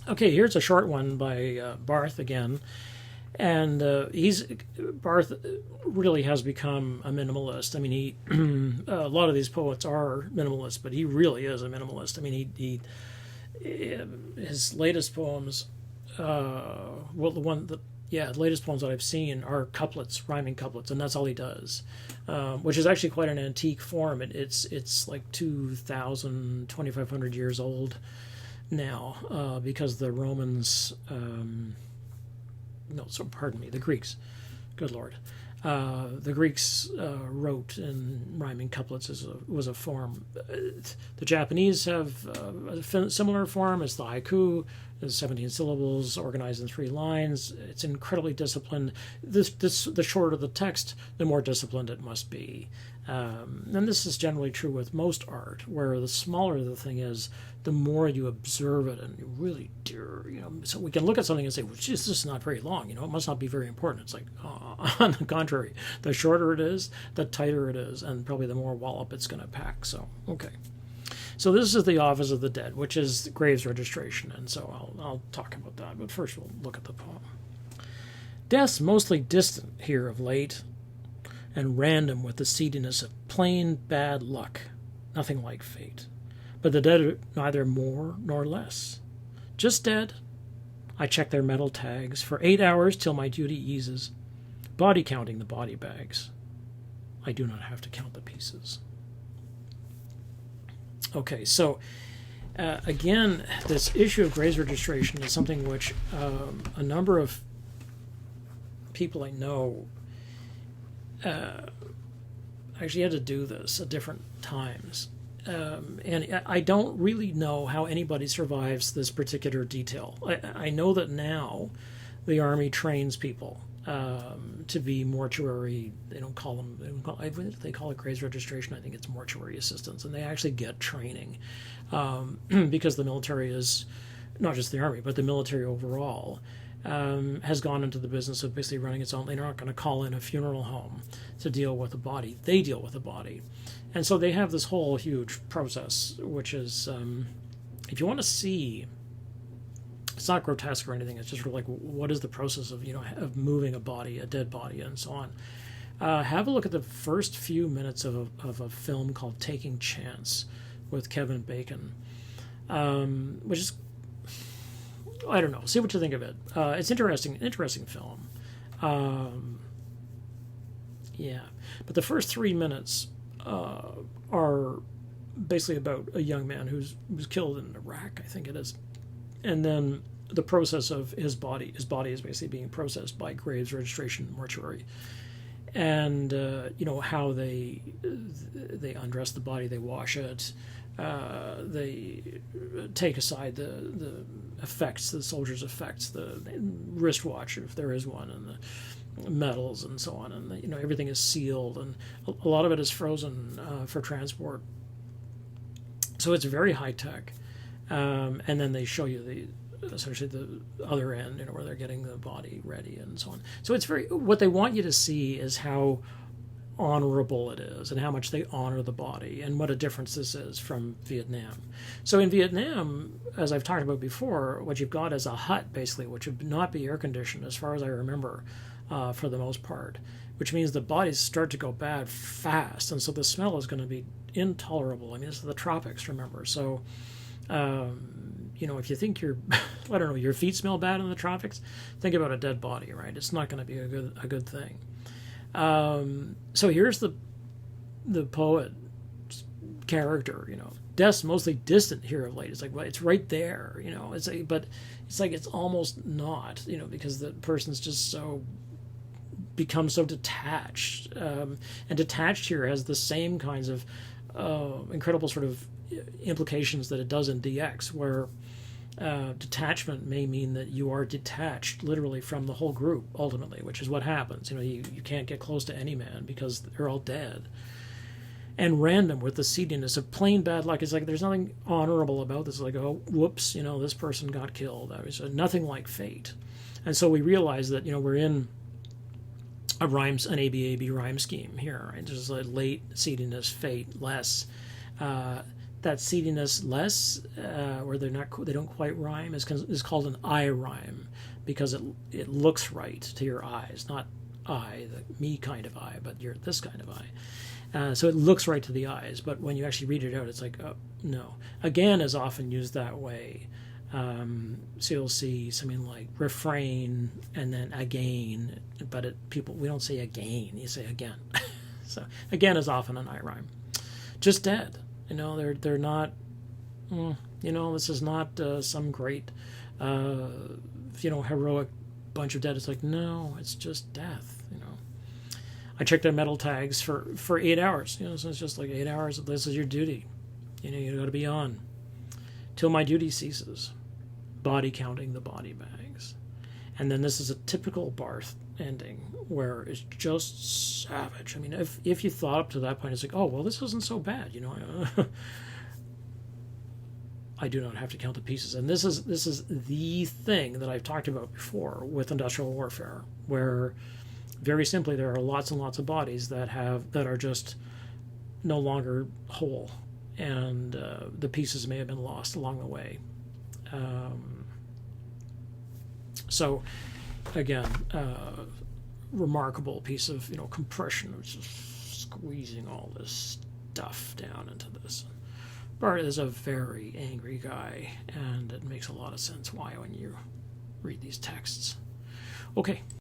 Okay, here's a short one by Barth again. And Barth really has become a minimalist. I mean, he a lot of these poets are minimalist, but he really is a minimalist. I mean, he his latest poems, well, the latest poems that I've seen are couplets, rhyming couplets, and that's all he does, which is actually quite an antique form. It's like 2,000, 2,500 years old now, because the Romans. No, so pardon me, the Greeks. Good Lord. The Greeks wrote in rhyming couplets was a form. The Japanese have a similar form as the haiku. There's 17 syllables organized in 3 lines. It's incredibly disciplined. The shorter the text, the more disciplined it must be. And this is generally true with most art, where the smaller the thing is, the more you observe it and you really do, so we can look at something and say, well, geez, this is not very long, it must not be very important. It's like, on the contrary, the shorter it is, the tighter it is, and probably the more wallop it's going to pack. So, okay. So this is the Office of the Dead, which is Graves registration, and so I'll talk about that, but first we'll look at the poem. Death's mostly distant here of late, and random with the seediness of plain bad luck, nothing like fate. But the dead are neither more nor less. Just dead. I check their metal tags for 8 hours till my duty eases, body counting the body bags. I do not have to count the pieces. Okay, so again, this issue of Graves registration is something which a number of people I know actually had to do this at different times. And I don't really know how anybody survives this particular detail. I know that now the Army trains people to be mortuary. They don't call them. They call it Graves registration. I think it's mortuary assistants, and they actually get training because the military is not just the Army, but the military overall has gone into the business of basically running its own. They're not going to call in a funeral home to deal with the body. They deal with the body. And so they have this whole huge process, which is, if you want to see, it's not grotesque or anything. It's just sort of like, what is the process of, of moving a body, a dead body, and so on. Have a look at the first few minutes of a film called Taking Chance with Kevin Bacon, which is, I don't know. See what you think of it. It's interesting film. Yeah, but the first 3 minutes are basically about a young man who was killed in Iraq, I think it is, and then the process of his body. His body is basically being processed by Graves registration mortuary, and how they undress the body, they wash it. They take aside the effects, the soldier's effects, the wristwatch if there is one, and the medals and so on, and everything is sealed, and a lot of it is frozen for transport. So it's very high tech, and then they show you essentially the other end, where they're getting the body ready and so on. So it's what they want you to see is how honorable it is and how much they honor the body and what a difference this is from Vietnam. So in Vietnam, as I've talked about before, what you've got is a hut basically, which would not be air conditioned as far as I remember, for the most part, which means the bodies start to go bad fast, and so the smell is going to be intolerable. I mean, it's the tropics, remember. So if you think I don't know, your feet smell bad in the tropics, think about a dead body, right? It's not going to be a good thing. So here's the poet character, death's mostly distant here of late. It's like, well, it's right there, but it's like, it's almost not, because the person's just become so detached, and detached here has the same kinds of incredible sort of implications that it does in DX, where detachment may mean that you are detached literally from the whole group ultimately, which is what happens. You can't get close to any man because they're all dead. And random with the seediness of plain bad luck. It's like there's nothing honorable about this. It's like, oh, whoops, this person got killed. That was nothing like fate. And so we realize that we're in an ABAB rhyme scheme here. Right? There's a late seediness, fate, less. that seediness less, where they don't quite rhyme, is called an eye rhyme, because it looks right to your eyes, not eye, the me kind of eye, but you're this kind of eye. So it looks right to the eyes, but when you actually read it out, it's like, oh, no. Again is often used that way. So you'll see something like refrain and then again, but we don't say again, you say again. So again is often an eye rhyme. Just dead. They're not. This is not some great, heroic bunch of dead. It's like, no, it's just death. I checked their metal tags for 8 hours. So it's just like 8 hours. This is your duty. You got to be on till my duty ceases. Body counting the body bags, and then this is a typical Barth ending where it's just savage. I mean, if you thought up to that point, it's like, oh well, this isn't so bad. I do not have to count the pieces, and this is the thing that I've talked about before with industrial warfare, where very simply there are lots and lots of bodies that are just no longer whole, and the pieces may have been lost along the way. So again, remarkable piece of compression, of just squeezing all this stuff down into this. Barth is a very angry guy, and it makes a lot of sense why when you read these texts. Okay.